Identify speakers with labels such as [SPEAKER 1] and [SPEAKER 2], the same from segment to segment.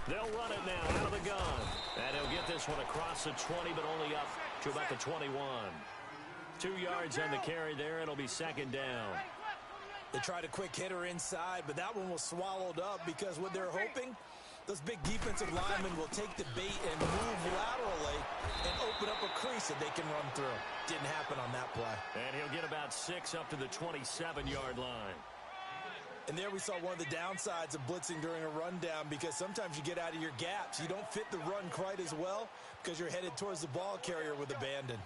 [SPEAKER 1] They'll run it now out of the gun. And he'll get this one across the 20, but only up to about the 21. 2 yards on the carry there. It'll be second down.
[SPEAKER 2] They tried a quick hitter inside, but that one was swallowed up because what they're hoping, those big defensive linemen will take the bait and move laterally and open up a crease that they can run through. Didn't happen on that play.
[SPEAKER 1] And he'll get about 6 up to the 27-yard line.
[SPEAKER 2] And there we saw one of the downsides of blitzing during a rundown, because sometimes you get out of your gaps. You don't fit the run quite as well because you're headed towards the ball carrier with abandon.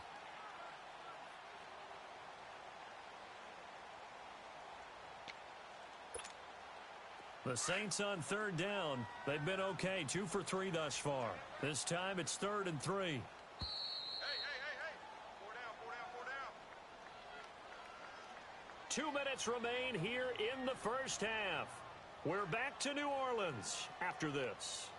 [SPEAKER 1] The Saints on third down. They've been okay, 2 for 3 thus far. This time it's 3rd and 3.
[SPEAKER 3] Hey. 4 down.
[SPEAKER 1] 2 minutes remain here in the first half. We're back to New Orleans after this.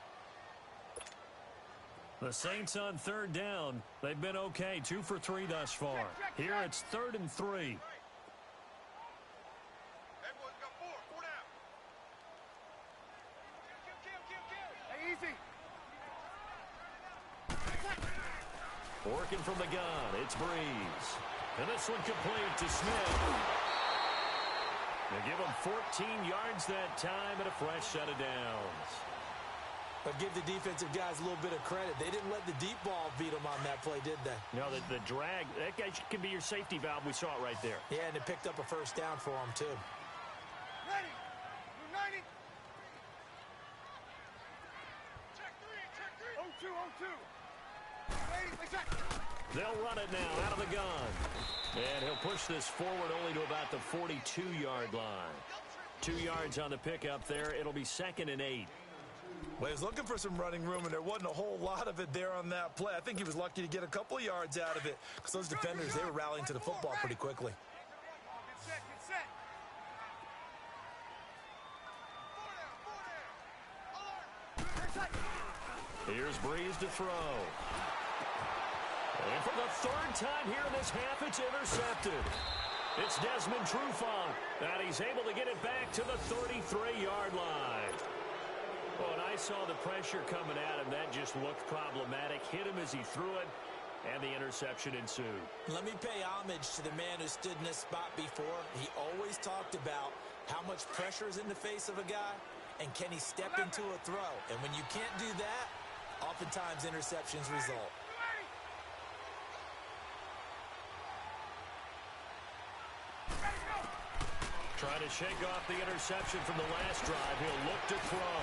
[SPEAKER 1] The Saints on third down. They've been okay, 2 for 3 thus far. Here it's 3rd and 3. Working from the gun, it's Breeze. And this one complete to Smith. They give him 14 yards that time and a fresh set of downs.
[SPEAKER 2] But give the defensive guys a little bit of credit. They didn't let the deep ball beat them on that play, did they?
[SPEAKER 1] No, the drag, that guy can be your safety valve. We saw it right there.
[SPEAKER 2] Yeah, and it picked up a first down for them, too.
[SPEAKER 3] Ready. 90. Check 3. 0-2.
[SPEAKER 1] They'll run it now out of the gun. And he'll push this forward only to about the 42-yard line. 2 yards on the pickup there. It'll be 2nd and 8.
[SPEAKER 2] Well, he was looking for some running room, and there wasn't a whole lot of it there on that play. I think he was lucky to get a couple of yards out of it, because those defenders, they were rallying to the football pretty quickly.
[SPEAKER 3] Get set.
[SPEAKER 1] Here's Breeze to throw. And for the 3rd time here in this half, it's intercepted. It's Desmond Trufant, and he's able to get it back to the 33-yard line. Well, and I saw the pressure coming at him. That just looked problematic. Hit him as he threw it, and the interception ensued. Let me pay homage to the man who stood in this spot before. He always talked about how much pressure is in the face of a guy, and can he step into a throw. And when you can't do that, oftentimes interceptions result. Trying to shake off the interception from the last drive. He'll look to throw.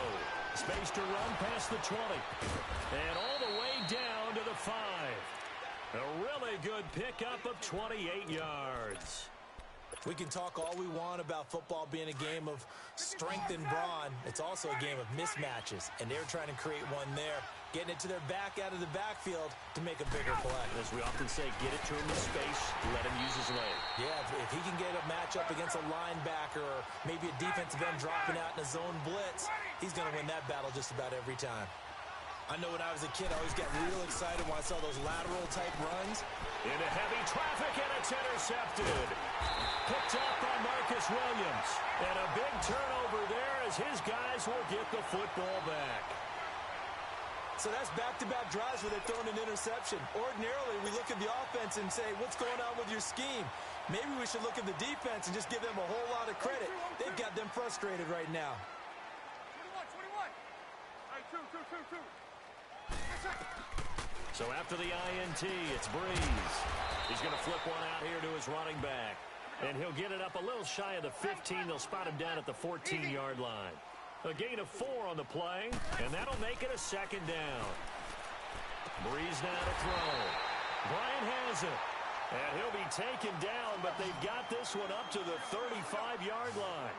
[SPEAKER 1] Space to run past the 20. And all the way down to the 5. A really good pickup of 28 yards. We can talk all we want about football being a game of strength and brawn. It's also a game of mismatches, and they're trying to create one there, getting it to their back out of the backfield to make a bigger play. As we often say, get it to him in space, let him use his leg. Yeah, if he can get a matchup against a linebacker or maybe a defensive end dropping out in a zone blitz, he's going to win that battle just about every time. I know when I was a kid, I always got real excited when I saw those lateral-type runs. Into heavy traffic, and it's intercepted. Picked up by Marcus Williams. And a big turnover there as his guys will get the football back. So that's back-to-back drives where they've thrown an interception. Ordinarily, we look at the offense and say, what's going on with your scheme? Maybe we should look at the defense and just give them a whole lot of credit. They've got them frustrated right now.
[SPEAKER 3] 21. All right, two.
[SPEAKER 1] So after the INT, it's Breeze. He's going to flip one out here to his running back. And he'll get it up a little shy of the 15. They'll spot him down at the 14-yard line. A gain of 4 on the play, and that'll make it a 2nd down. Breeze now to throw. Bryant has it. And he'll be taken down, but they've got this one up to the 35-yard line.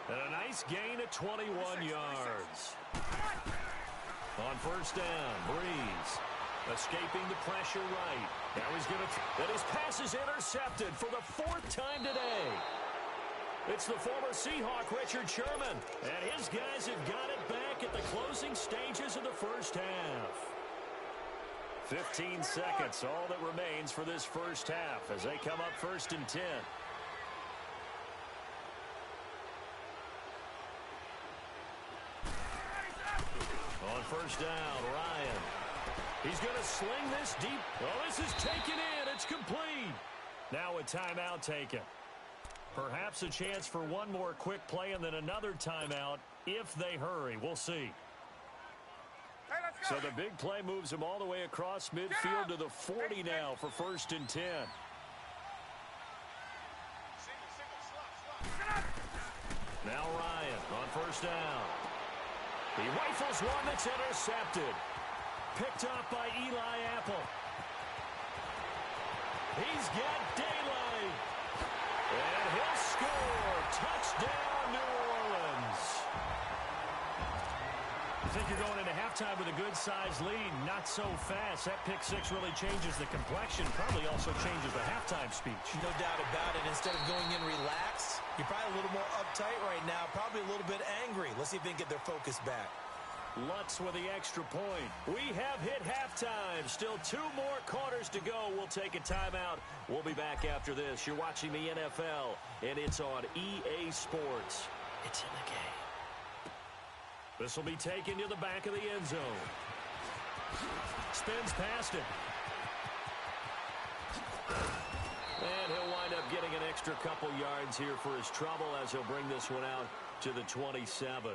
[SPEAKER 1] And a nice gain of 21 yards. On 1st down, Breeze escaping the pressure right. Now he's going to... And his pass is intercepted for the 4th time today. It's the former Seahawk, Richard Sherman. And his guys have got it back at the closing stages of the first half. 15 seconds, all that remains for this first half as they come up 1st and 10. On first down. Ryan. He's going to sling this deep. Oh, this is taken in. It's complete. Now a timeout taken. Perhaps a chance for one more quick play and then another timeout if they hurry. We'll see.
[SPEAKER 3] Hey, let's go.
[SPEAKER 1] So the big play moves him all the way across midfield to the 40 now for 1st and 10. Now Ryan on first down. He rifles one that's intercepted. Picked up by Eli Apple. He's got daylight. And he'll score. Touchdown, New Orleans. I think you're going into halftime with a good-sized lead. Not so fast. That pick six really changes the complexion. Probably also changes the halftime speech.
[SPEAKER 2] No doubt about it. Instead of going in relaxed, you're probably a little more uptight right now. Probably a little bit angry. Let's see if they can get their focus back.
[SPEAKER 1] Lutz with the extra point. We have hit halftime. Still 2 more quarters to go. We'll take a timeout. We'll be back after this. You're watching the NFL, and it's on EA Sports. It's in the game. This will be taken to the back of the end zone. Spins past it. And he'll wind up getting an extra couple yards here for his trouble as he'll bring this one out to the 27.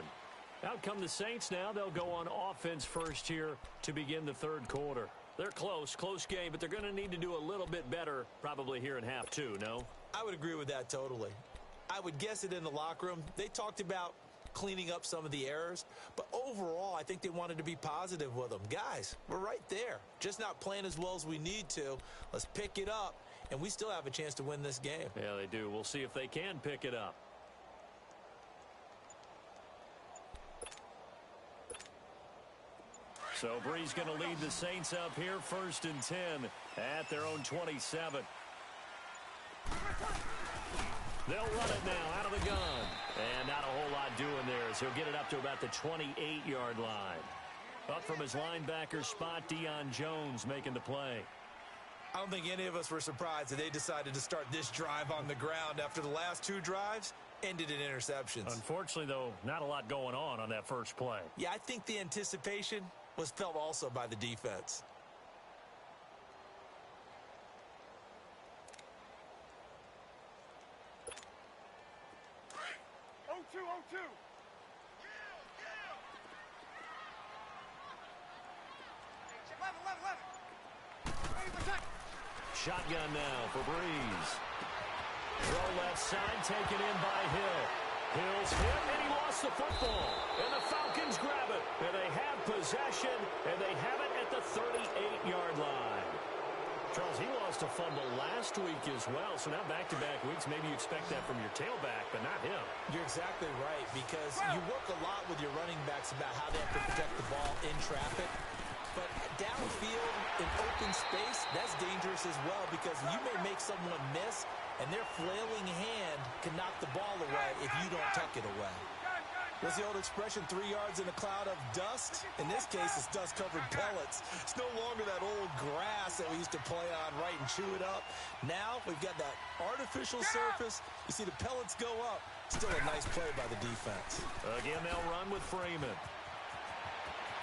[SPEAKER 1] Out come the Saints now. They'll go on offense first here to begin the 3rd quarter. They're close game, but they're going to need to do a little bit better probably here in half 2, no?
[SPEAKER 2] I would agree with that totally. I would guess it in the locker room. They talked about cleaning up some of the errors, but overall, I think they wanted to be positive with them. Guys, we're right there. Just not playing as well as we need to. Let's pick it up, and we still have a chance to win this game.
[SPEAKER 1] Yeah, they do. We'll see if they can pick it up. So Bree's going to lead the Saints up here, 1st and 10 at their own 27. They'll run it now out of the gun. And not a whole lot doing there as he'll get it up to about the 28-yard line. Up from his linebacker spot, Deion Jones making the play.
[SPEAKER 2] I don't think any of us were surprised that they decided to start this drive on the ground after the last 2 drives ended in interceptions.
[SPEAKER 1] Unfortunately, though, not a lot going on that first play.
[SPEAKER 2] Yeah, I think the anticipation was felt also by the defense.
[SPEAKER 1] Shotgun now for Breeze. Throw left side, taken in by Hill. Hill's hit, and he lost the football. And the Falcons grab it. And they have possession, and they have it at the 38-yard line. Charles, he lost a fumble last week as well, so now back-to-back weeks, maybe you expect that from your tailback, but not him.
[SPEAKER 2] You're exactly right, because you work a lot with your running backs about how they have to protect the ball in traffic. But downfield in open space, that's dangerous as well, because you may make someone miss, and their flailing hand can knock the ball away if you don't tuck it away. What's the old expression, 3 yards in a cloud of dust? In this case, it's dust-covered pellets. It's no longer that old grass that we used to play on, right, and chew it up. Now we've got that artificial surface. You see the pellets go up. Still a nice play by the defense.
[SPEAKER 1] Again, they'll run with Freeman.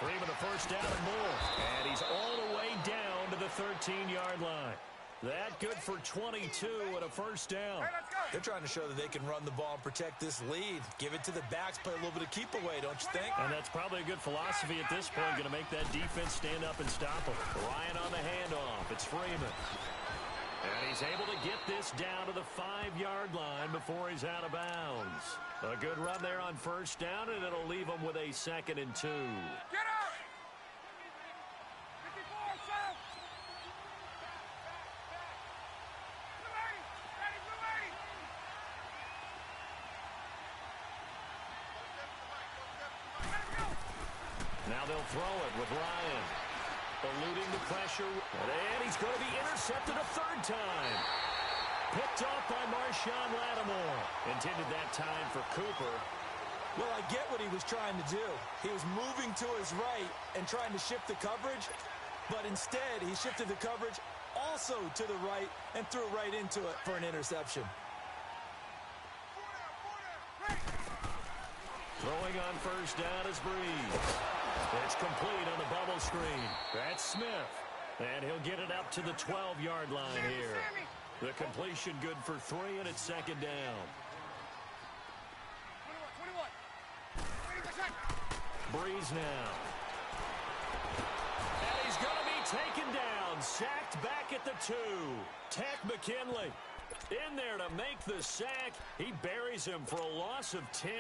[SPEAKER 1] Freeman a first down and more. And he's all the way down to the 13-yard line. That good for 22 and a first down.
[SPEAKER 3] Hey, let's go.
[SPEAKER 2] They're trying to show that they can run the ball and protect this lead. Give it to the backs, play a little bit of keep away, don't you think?
[SPEAKER 1] And that's probably a good philosophy at this point. Going to make that defense stand up and stop them. Ryan on the handoff. It's Freeman. And he's able to get this down to the 5-yard line before he's out of bounds. A good run there on first down, and it'll leave him with a 2nd and 2.
[SPEAKER 3] Get up! 54, South!
[SPEAKER 1] Now they'll throw it with Ryan. Eluding the pressure. And he's going to be intercepted a 3rd time. Picked off by Marshawn Lattimore. Intended that time for Cooper.
[SPEAKER 2] Well, I get what he was trying to do. He was moving to his right and trying to shift the coverage, but instead he shifted the coverage also to the right and threw right into it for an interception.
[SPEAKER 1] Throwing on first down is Breeze. It's complete on the bubble screen. That's Smith. And he'll get it up to the 12-yard line here. The completion good for 3, and it's second down. 21. Breeze now. And he's going to be taken down. Sacked back at the 2. Tech McKinley in there to make the sack. He buries him for a loss of 10.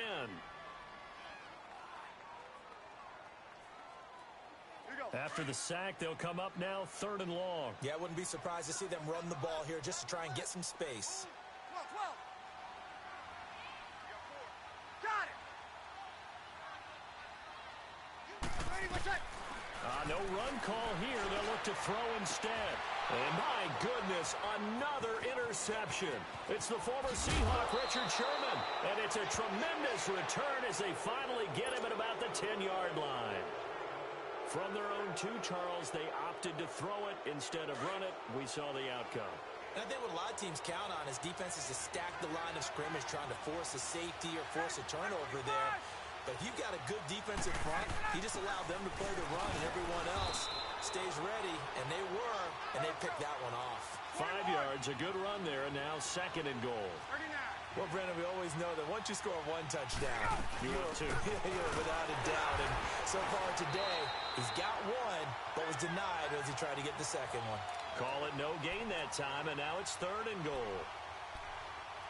[SPEAKER 1] After the sack, they'll come up now 3rd and long.
[SPEAKER 2] Yeah, I wouldn't be surprised to see them run the ball here just to try and get some space.
[SPEAKER 3] 12. Got it.
[SPEAKER 1] No run call here. They'll look to throw instead. And my goodness, another interception. It's the former Seahawk, Richard Sherman. And it's a tremendous return as they finally get him at about the 10-yard line. From their own 2, Charles, they opted to throw it instead of run it. We saw the outcome.
[SPEAKER 2] And I think what a lot of teams count on is defenses to stack the line of scrimmage, trying to force a safety or force a turnover there. But if you've got a good defensive front, you just allow them to play the run, and everyone else stays ready, and they were, and they picked that one off.
[SPEAKER 1] 5 yards, a good run there, and now 2nd and goal.
[SPEAKER 3] 39.
[SPEAKER 2] Well, Brandon, we always know that once you score 1 touchdown,
[SPEAKER 1] you're
[SPEAKER 2] without a doubt. And so far today, he's got 1, but was denied as he tried to get the 2nd one.
[SPEAKER 1] Call it no gain that time, and now it's 3rd and goal.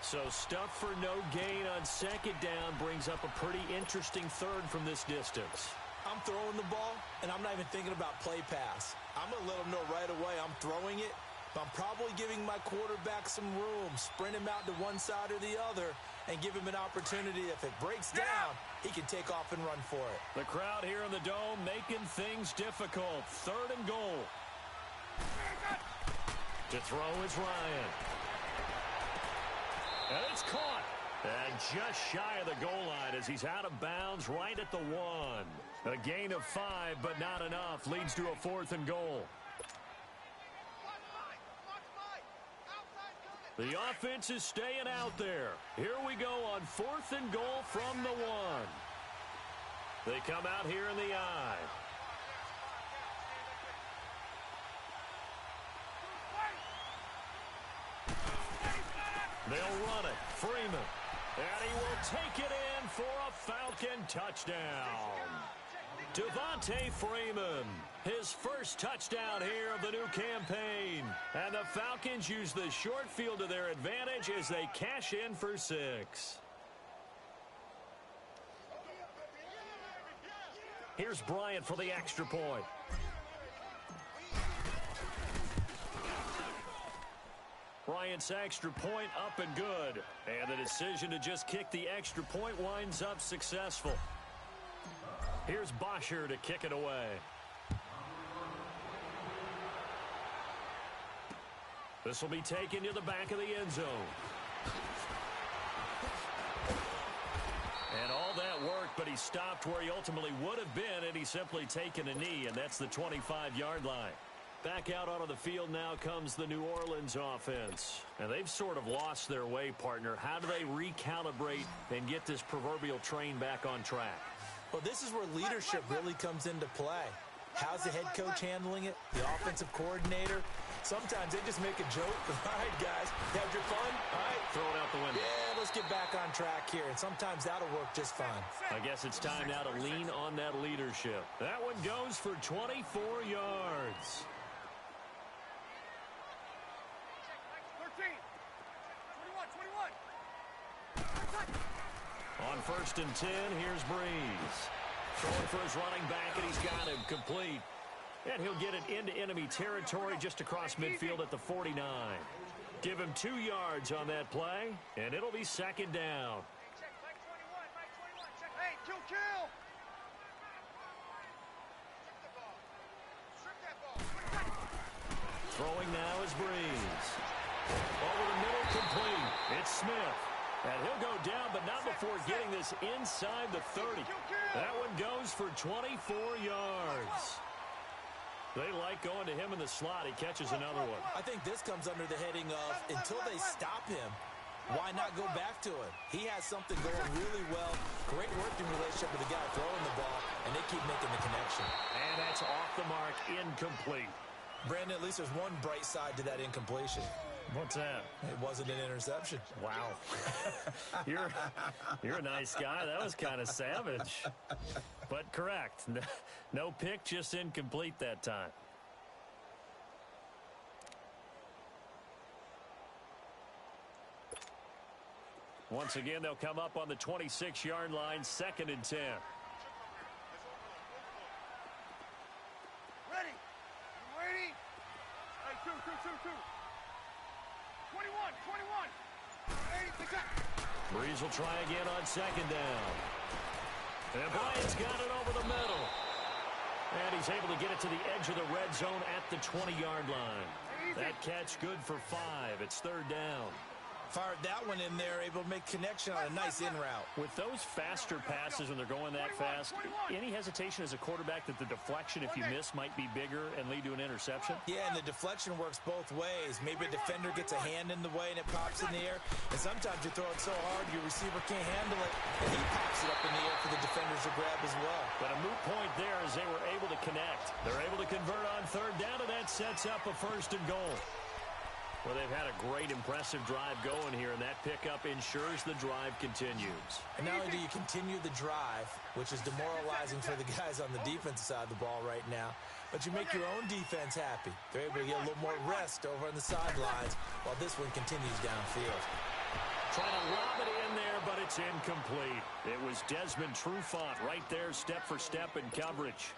[SPEAKER 1] So stuff for no gain on 2nd down brings up a pretty interesting 3rd from this distance.
[SPEAKER 2] I'm throwing the ball, and I'm not even thinking about play pass. I'm going to let him know right away I'm throwing it. But I'm probably giving my quarterback some room, sprint him out to one side or the other, and give him an opportunity. If it breaks down, he can take off and run for it.
[SPEAKER 1] The crowd here in the Dome making things difficult. 3rd and goal. To throw is Ryan. And it's caught. And just shy of the goal line as he's out of bounds right at the 1. A gain of 5, but not enough. Leads to a 4th and goal. The offense is staying out there. Here we go on 4th and goal from the 1. They come out here in the I. They'll run it. Freeman. And he will take it in for a Falcon touchdown. Devontae Freeman, his first touchdown here of the new campaign. And the Falcons use the short field to their advantage as they cash in for 6. Here's Bryant for the extra point. Bryant's extra point up and good. And the decision to just kick the extra point winds up successful. Here's Bosher to kick it away. This will be taken to the back of the end zone. And all that work, but he stopped where he ultimately would have been, and he's simply taken a knee, and that's the 25-yard line. Back out onto the field now comes the New Orleans offense. And they've sort of lost their way, partner. How do they recalibrate and get this proverbial train back on track?
[SPEAKER 2] Well, this is where leadership really comes into play. How's the head coach handling it? The offensive coordinator? Sometimes they just make a joke. All right, guys, you had your fun? All right.
[SPEAKER 1] Throw it out the window.
[SPEAKER 2] Yeah, let's get back on track here. And sometimes that'll work just fine.
[SPEAKER 1] I guess it's time now to lean on that leadership. That one goes for 24 yards.
[SPEAKER 3] 13. 21.
[SPEAKER 1] On 1st and 10, here's Breeze. Throwing for his running back, and he's got him complete. And he'll get it into enemy territory just across midfield at the 49. Give him 2 yards on that play, and it'll be 2nd down.
[SPEAKER 3] Hey, kill.
[SPEAKER 1] Throwing now is Breeze. Over the middle, complete. It's Smith. And he'll go down, but not before getting this inside the 30. That one goes for 24 yards. They like going to him in the slot. He catches another one.
[SPEAKER 2] I think this comes under the heading of until they stop him, why not go back to it? He has something going really well. Great working relationship with the guy throwing the ball, and they keep making the connection.
[SPEAKER 1] And that's off the mark, incomplete.
[SPEAKER 2] Brandon, at least there's one bright side to that incompletion.
[SPEAKER 1] What's that?
[SPEAKER 2] It wasn't an interception.
[SPEAKER 1] Wow. You're a nice guy. That was kind of savage. But correct. No pick, just incomplete that time. Once again, they'll come up on the 26-yard line, 2nd and 10.
[SPEAKER 3] Ready. You ready? Hey, two. 21. 80, pick up.
[SPEAKER 1] Breeze will try again on 2nd down. And Bryant's got it over the middle. And he's able to get it to the edge of the red zone at the 20-yard line. That catch good for 5. It's 3rd down.
[SPEAKER 2] Fired that one in there, able to make connection on a nice in route.
[SPEAKER 1] With those faster passes when they're going that fast, any hesitation as a quarterback that the deflection, if you miss, might be bigger and lead to an interception?
[SPEAKER 2] Yeah, and the deflection works both ways. Maybe a defender gets a hand in the way and it pops in the air. And sometimes you throw it so hard your receiver can't handle it, and he pops it up in the air for the defenders to grab as well.
[SPEAKER 1] But a moot point there as they were able to connect. They're able to convert on 3rd down, and that sets up a 1st and goal. Well, they've had a great, impressive drive going here, and that pickup ensures the drive continues.
[SPEAKER 2] And not only do you continue the drive, which is demoralizing for the guys on the defensive side of the ball right now, but you make your own defense happy. They're able to get a little more rest over on the sidelines while this one continues downfield.
[SPEAKER 1] Trying to lob it in there, but it's incomplete. It was Desmond Trufant right there, step for step in coverage.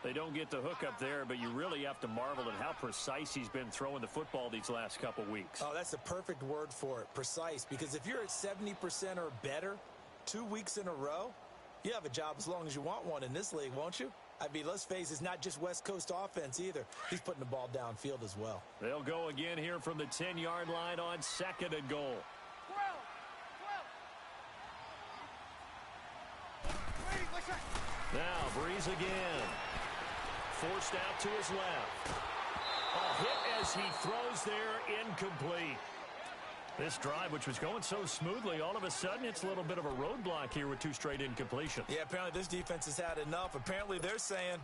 [SPEAKER 1] They don't get the hook up there, but you really have to marvel at how precise he's been throwing the football these last couple weeks.
[SPEAKER 2] Oh, that's the perfect word for it, precise, because if you're at 70% or better 2 weeks in a row, you have a job as long as you want one in this league, won't you? I mean, let's face it, it's not just West Coast offense either. He's putting the ball downfield as well.
[SPEAKER 1] They'll go again here from the 10-yard line on 2nd and goal.
[SPEAKER 3] 12. Ready, what's that?
[SPEAKER 1] Now, Breeze again. Forced out to his left. A hit as he throws there, incomplete. This drive, which was going so smoothly, all of a sudden it's a little bit of a roadblock here with 2 straight incompletions.
[SPEAKER 2] Yeah, apparently this defense has had enough. Apparently they're saying,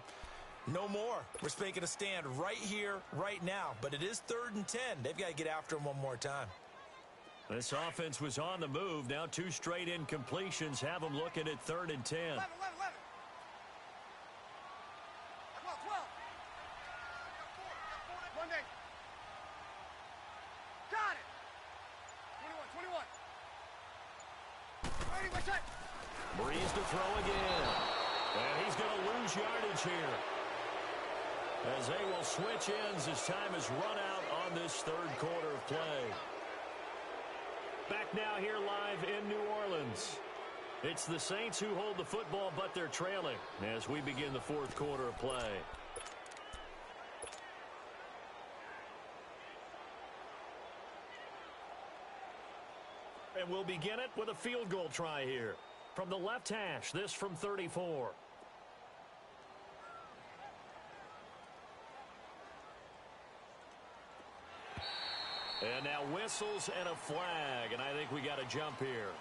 [SPEAKER 2] no more. We're making a stand right here, right now. But it is 3rd and 10. They've got to get after him one more time.
[SPEAKER 1] This offense was on the move. Now 2 straight incompletions have them looking at 3rd and 10.
[SPEAKER 3] 11. 12. Monday. Got it. 21. Ready, what's that?
[SPEAKER 1] Breeze to throw again. And he's going to lose yardage here, as they will switch ends as time is run out on this 3rd quarter of play. Back now here live in New Orleans. It's the Saints who hold the football, but they're trailing as we begin the 4th quarter of play. And we'll begin it with a field goal try here. From the left hash, this from 34. And now whistles and a flag, and I think we got a jump here.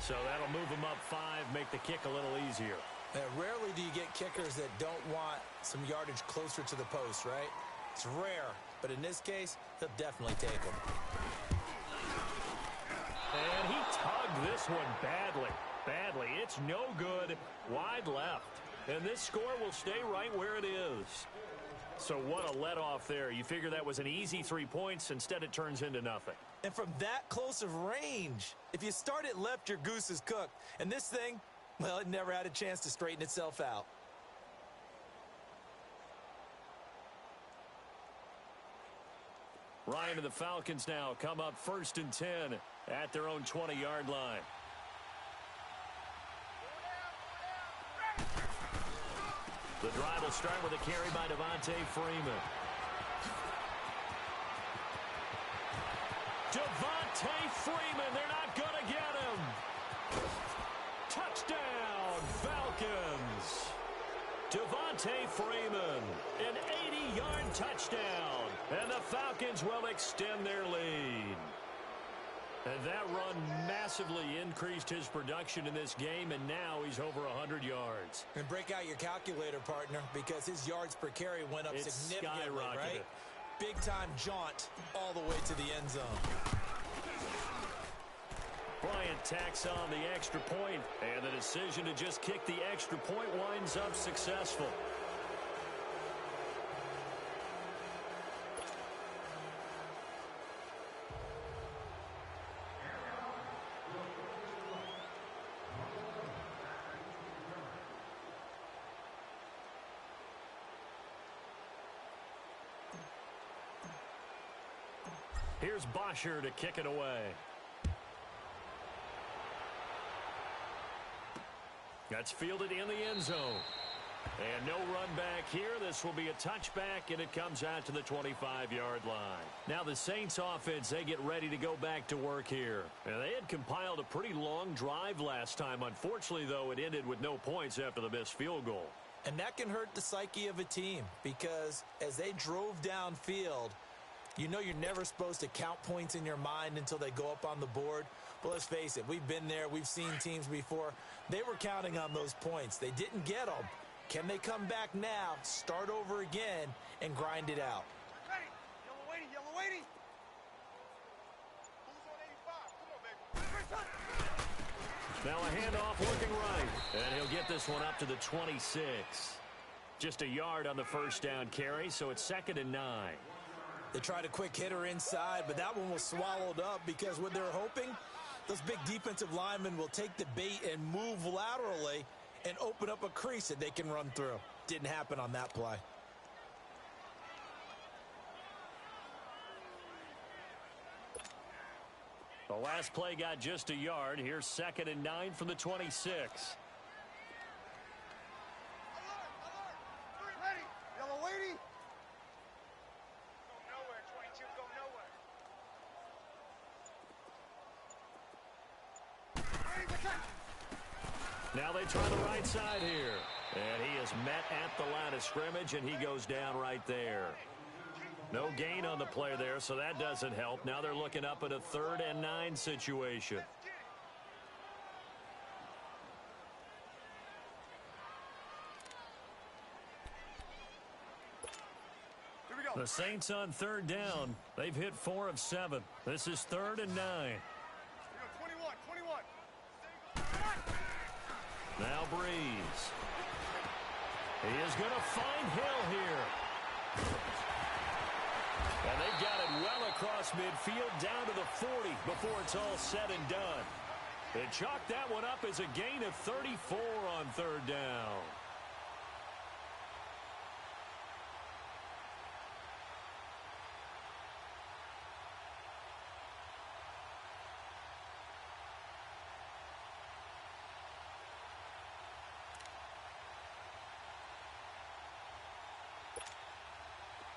[SPEAKER 1] So that'll move them up 5, make the kick a little easier.
[SPEAKER 2] Now, rarely do you get kickers that don't want some yardage closer to the post, right? It's rare, but in this case, he'll definitely take them.
[SPEAKER 1] And he tugged this one badly. It's no good, wide left. And this score will stay right where it is. So what a let-off there. You figure that was an easy 3 points. Instead, it turns into nothing.
[SPEAKER 2] And from that close of range, if you start it left, your goose is cooked. And this thing, well, it never had a chance to straighten itself out.
[SPEAKER 1] Ryan and the Falcons now come up 1st and 10 at their own 20-yard line. The drive will start with a carry by Devontae Freeman. Devontae Freeman, they're not going to get him. Touchdown, Falcons. Devontae Freeman, an 80-yard touchdown. And the Falcons will extend their lead. And that run massively increased his production in this game, and now he's over 100 yards.
[SPEAKER 2] And break out your calculator, partner, because his yards per carry went up significantly, right? Big-time jaunt all the way to the end zone.
[SPEAKER 1] Bryant tacks on the extra point, and the decision to just kick the extra point winds up successful. Here's Bosher to kick it away. That's fielded in the end zone. And no run back here. This will be a touchback, and it comes out to the 25-yard line. Now the Saints offense, they get ready to go back to work here. And they had compiled a pretty long drive last time. Unfortunately, though, it ended with no points after the missed field goal.
[SPEAKER 2] And that can hurt the psyche of a team because as they drove downfield, you know you're never supposed to count points in your mind until they go up on the board. But let's face it, we've been there. We've seen teams before. They were counting on those points. They didn't get them. Can they come back now, start over again, and grind it out?
[SPEAKER 3] Ready. Yellow waiting, yellow waiting. Who's on 85? Come on, baby.
[SPEAKER 1] Now a handoff looking right. And he'll get this one up to the 26. Just a yard on the first down carry, so it's 2nd and 9.
[SPEAKER 2] They tried a quick hitter inside, but that one was swallowed up because what they're hoping, those big defensive linemen will take the bait and move laterally and open up a crease that they can run through. Didn't happen on that play.
[SPEAKER 1] The last play got just a yard. Here's 2nd and 9 from the 26.
[SPEAKER 3] Alert, alert. Ready. Yellow waiting. Go nowhere, 22. Go nowhere. Ready, protect.
[SPEAKER 1] Now they try the right side here. And he is met at the line of scrimmage, and he goes down right there. No gain on the play there, so that doesn't help. Now they're looking up at a 3rd and 9 situation.
[SPEAKER 3] Here we go.
[SPEAKER 1] The Saints on 3rd down. They've hit 4 of 7. This is 3rd and 9.
[SPEAKER 3] Here we go, 21, 21.
[SPEAKER 1] Now Breeze. He is going to find Hill here. And they've got it well across midfield down to the 40 before it's all said and done. They chalked that one up as a gain of 34 on 3rd down.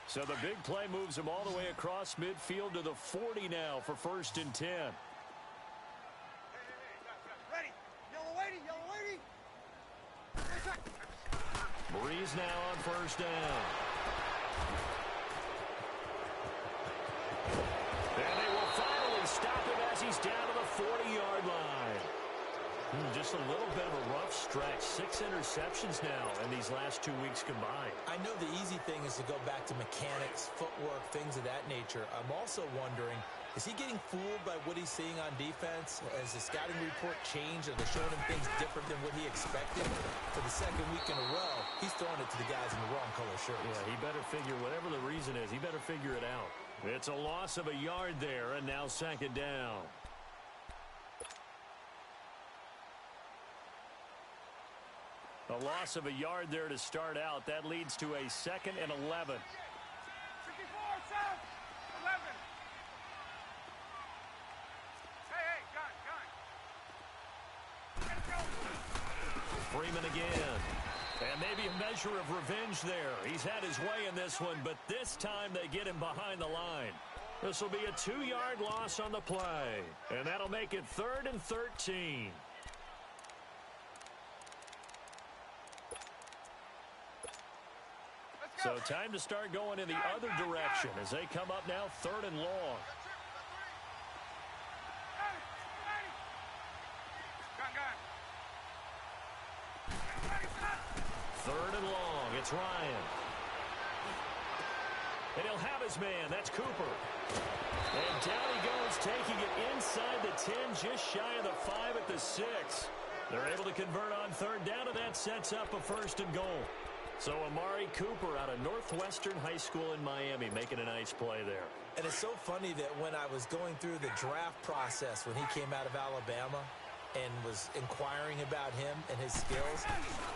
[SPEAKER 1] So the big play moves him all the way across midfield to the 40 now for 1st and 10.
[SPEAKER 3] Hey, ready. Yellow waiting, yellow waiting. Protect.
[SPEAKER 1] Breeze now on 1st down. And they will finally stop him as he's down to the 40-yard line. Just a little bit of a rough stretch. 6 interceptions now in these last 2 weeks combined.
[SPEAKER 2] I know the easy thing is to go back to mechanics, footwork, things of that nature. I'm also wondering, is he getting fooled by what he's seeing on defense? Has the scouting report changed? Are they showing him things different than what he expected? For the 2nd week in a row, he's throwing it to the guys in the wrong color shirts.
[SPEAKER 1] Yeah, he better figure, whatever the reason is, he better figure it out. It's a loss of a yard there, and now 2nd down. A loss of a yard there to start out. That leads to a 2nd and 11.
[SPEAKER 3] 64, south. 11. Hey, gun. Let's go.
[SPEAKER 1] Freeman again. And maybe a measure of revenge there. He's had his way in this one, but this time they get him behind the line. This will be a 2-yard loss on the play. And that'll make it 3rd and 13.
[SPEAKER 3] Let's
[SPEAKER 1] So time to start going in the other direction as they come up now 3rd and long. Third and long. It's Ryan. And he'll have his man. That's Cooper. And down he goes, taking it inside the 10, just shy of the 5 at the 6. They're able to convert on 3rd down, and that sets up a 1st and goal. So Amari Cooper out of Northwestern High School in Miami making a nice play there.
[SPEAKER 2] And it's so funny that when I was going through the draft process when he came out of Alabama and was inquiring about him and his skills,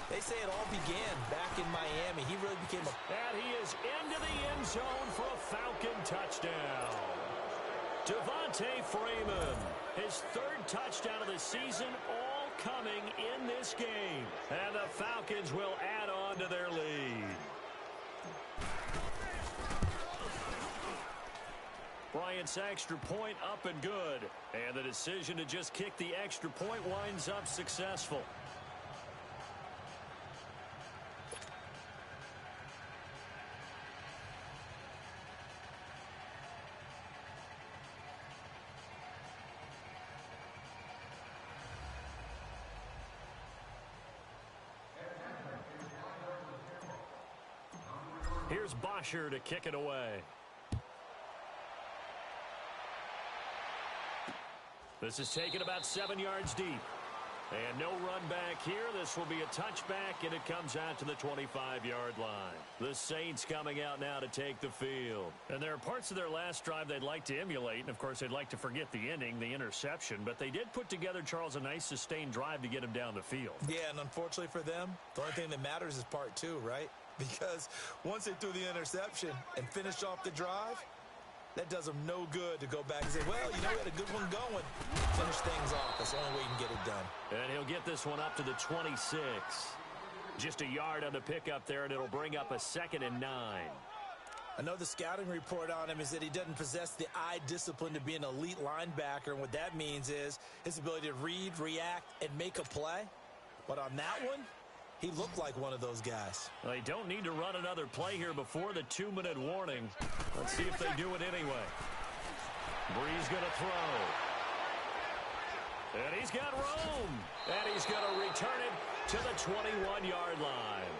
[SPEAKER 2] they say it all began back in Miami. He really became a...
[SPEAKER 1] And he is into the end zone for a Falcon touchdown. Devontae Freeman, his 3rd touchdown of the season, all coming in this game. And the Falcons will add on to their lead. Bryant's extra point up and good. And the decision to just kick the extra point winds up successful. Here's Bosher to kick it away. This is taken about 7 yards deep. And no run back here. This will be a touchback, and it comes out to the 25-yard line. The Saints coming out now to take the field. And there are parts of their last drive they'd like to emulate, and, of course, they'd like to forget the ending, the interception. But they did put together, Charles, a nice sustained drive to get him down the field.
[SPEAKER 2] Yeah, and unfortunately for them, the only thing that matters is part 2, right? Because once they threw the interception and finished off the drive, that does them no good to go back and say, well, you know, we had a good one going. Finish things off. That's the only way you can get it done.
[SPEAKER 1] And he'll get this one up to the 26. Just a yard on the pickup there, and it'll bring up a 2nd and 9.
[SPEAKER 2] I know the scouting report on him is that he doesn't possess the eye discipline to be an elite linebacker. And what that means is his ability to read, react, and make a play. But on that one, he looked like one of those guys.
[SPEAKER 1] They don't need to run another play here before the 2-minute warning. Let's see if they do it anyway. Bree's going to throw. And he's got room. And he's going to return it to the 21-yard line.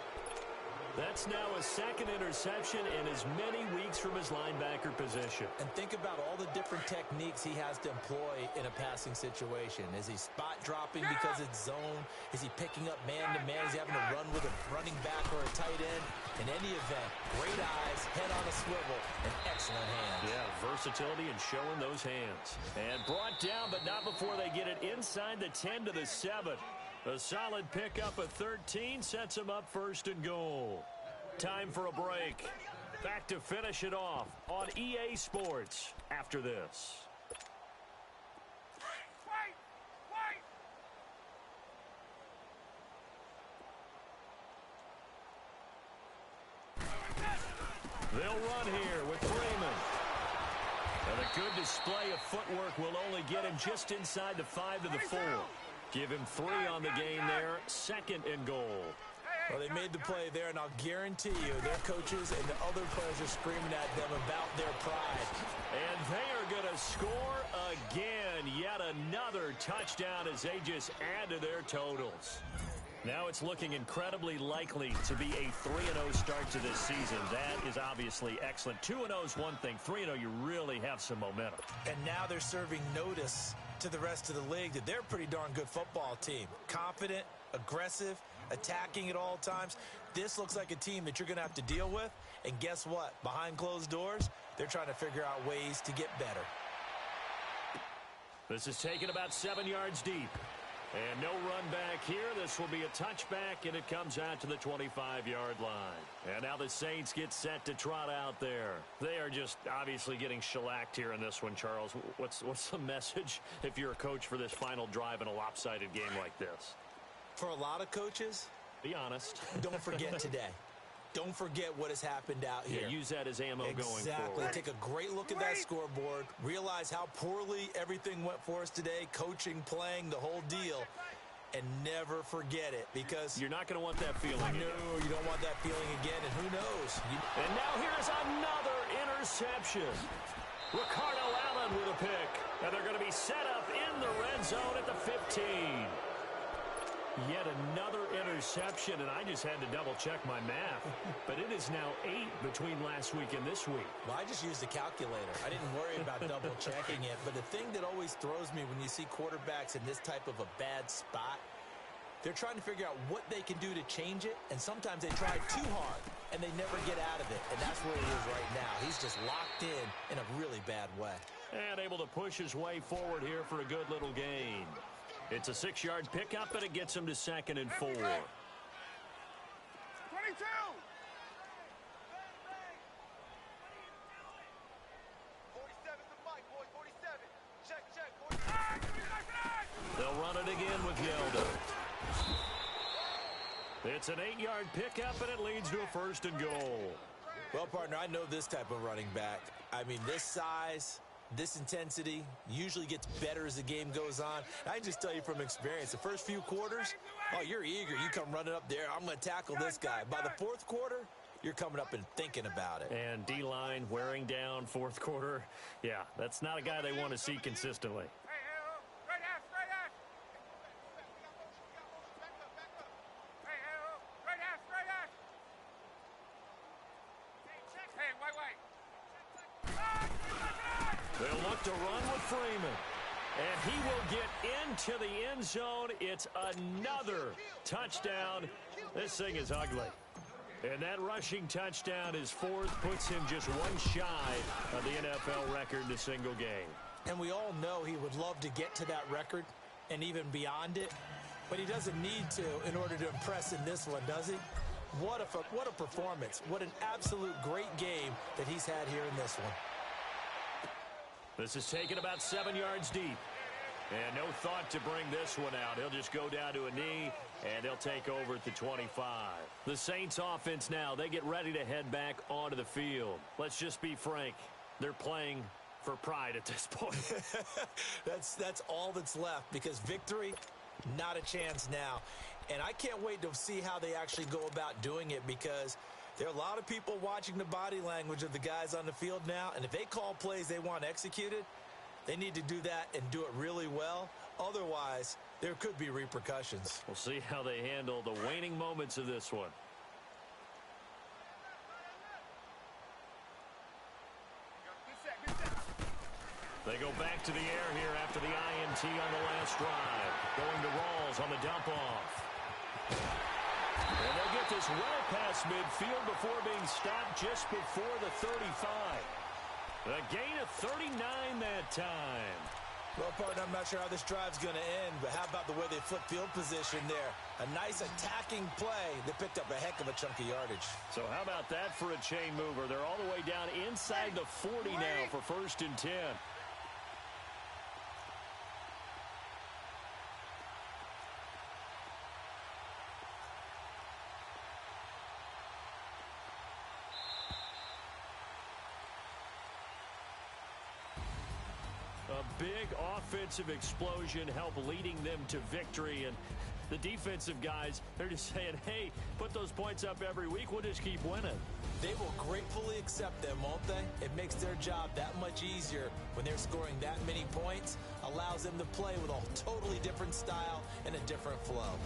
[SPEAKER 1] That's now a 2nd interception in as many weeks from his linebacker position.
[SPEAKER 2] And think about all the different techniques he has to employ in a passing situation. Is he spot dropping because it's zone? Is he picking up man-to-man? Is he having to run with a running back or a tight end? In any event, great eyes, head on a swivel, and excellent hands.
[SPEAKER 1] Yeah, versatility and showing those hands. And brought down, but not before they get it inside the 10 to the 7. A solid pickup of 13 sets him up 1st and goal. Time for a break. Back to finish it off on EA Sports after this. They'll run here with Freeman. And a good display of footwork will only get him just inside the 5 to the 4. Give him 3 on the game there. 2nd and goal.
[SPEAKER 2] Well, they made the play there, and I'll guarantee you their coaches and the other players are screaming at them about their pride.
[SPEAKER 1] And they are going to score again. Yet another touchdown as they just add to their totals. Now it's looking incredibly likely to be a 3-0 start to this season. That is obviously excellent. 2-0 is one thing. 3-0, you really have some momentum.
[SPEAKER 2] And now they're serving notice to the rest of the league that they're a pretty darn good football team. Confident, aggressive, attacking at all times. This looks like a team that you're going to have to deal with. And guess what? Behind closed doors, they're trying to figure out ways to get better.
[SPEAKER 1] This is taken about 7 yards deep. And no run back here. This will be a touchback, and it comes out to the 25-yard line. And now the Saints get set to trot out there. They are just obviously getting shellacked here in this one, Charles. What's the message if you're a coach for this final drive in a lopsided game like this?
[SPEAKER 2] For a lot of coaches,
[SPEAKER 1] be honest.
[SPEAKER 2] Don't forget today. Don't forget what has happened out here.
[SPEAKER 1] Yeah, use that as ammo going forward.
[SPEAKER 2] Exactly. Take a great look at that scoreboard. Realize how poorly everything went for us today. Coaching, playing, the whole deal. and never forget it, because
[SPEAKER 1] you're not going to want that feeling again.
[SPEAKER 2] No, you don't want that feeling again, and who knows?
[SPEAKER 1] And now here's another interception. Ricardo Allen with a pick. And they're going to be set up in the red zone at the 15. Yet another interception, and I just had to double-check my math. But it is now 8 between last week and this week.
[SPEAKER 2] Well, I just used a calculator. I didn't worry about double-checking it. But the thing that always throws me when you see quarterbacks in this type of a bad spot, they're trying to figure out what they can do to change it, and sometimes they try too hard, and they never get out of it. And that's where he is right now. He's just locked in a really bad way.
[SPEAKER 1] And able to push his way forward here for a good little gain. It's a 6-yard pickup, and it gets him to 2nd and 4.
[SPEAKER 3] 22!
[SPEAKER 1] They'll run it again with Yelda. It's an 8-yard pickup, and it leads to a 1st and goal.
[SPEAKER 2] Well, partner, I know this type of running back. I mean, this size, this intensity usually gets better as the game goes on. I can just tell you from experience, the first few quarters, oh, you're eager. You come running up there, I'm going to tackle this guy. By the 4th quarter, you're coming up and thinking about it.
[SPEAKER 1] And D-line wearing down 4th quarter. Yeah, that's not a guy they want to see consistently. They'll look to run with Freeman. And he will get into the end zone. It's another touchdown. This thing is ugly. And that rushing touchdown is 4th, puts him just one shy of the NFL record in a single game.
[SPEAKER 2] And we all know he would love to get to that record and even beyond it. But he doesn't need to in order to impress in this one, does he? What a performance. What an absolute great game that he's had here in this one.
[SPEAKER 1] This is taken about 7 yards deep. And no thought to bring this one out. He'll just go down to a knee, and they'll take over at the 25. The Saints offense now, they get ready to head back onto the field. Let's just be frank. They're playing for pride at this point.
[SPEAKER 2] That's all that's left, because victory, not a chance now. And I can't wait to see how they actually go about doing it, because there are a lot of people watching the body language of the guys on the field now, and if they call plays they want executed, they need to do that and do it really well. Otherwise, there could be repercussions.
[SPEAKER 1] We'll see how they handle the waning moments of this one. They go back to the air here after the INT on the last drive. Going to Rawls on the dump-off. And they'll get this well past midfield before being stopped just before the 35. A gain of 39 that time.
[SPEAKER 2] Well, partner, I'm not sure how this drive's going to end, but how about the way they flip field position there? A nice attacking play that picked up a heck of a chunk of yardage.
[SPEAKER 1] So how about that for a chain mover? They're all the way down inside the 40 now for 1st and 10. A big offensive explosion helped leading them to victory, and the defensive guys, they're just saying, hey, put those points up every week, we'll just keep winning.
[SPEAKER 2] They will gratefully accept them, won't they? It makes their job that much easier when they're scoring that many points, allows them to play with a totally different style and a different flow.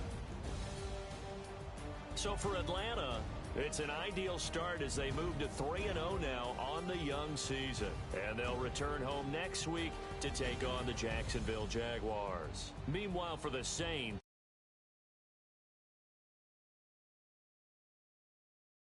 [SPEAKER 1] So for Atlanta, it's an ideal start as they move to 3-0 now on the young season. And they'll return home next week to take on the Jacksonville Jaguars. Meanwhile, for the Saints,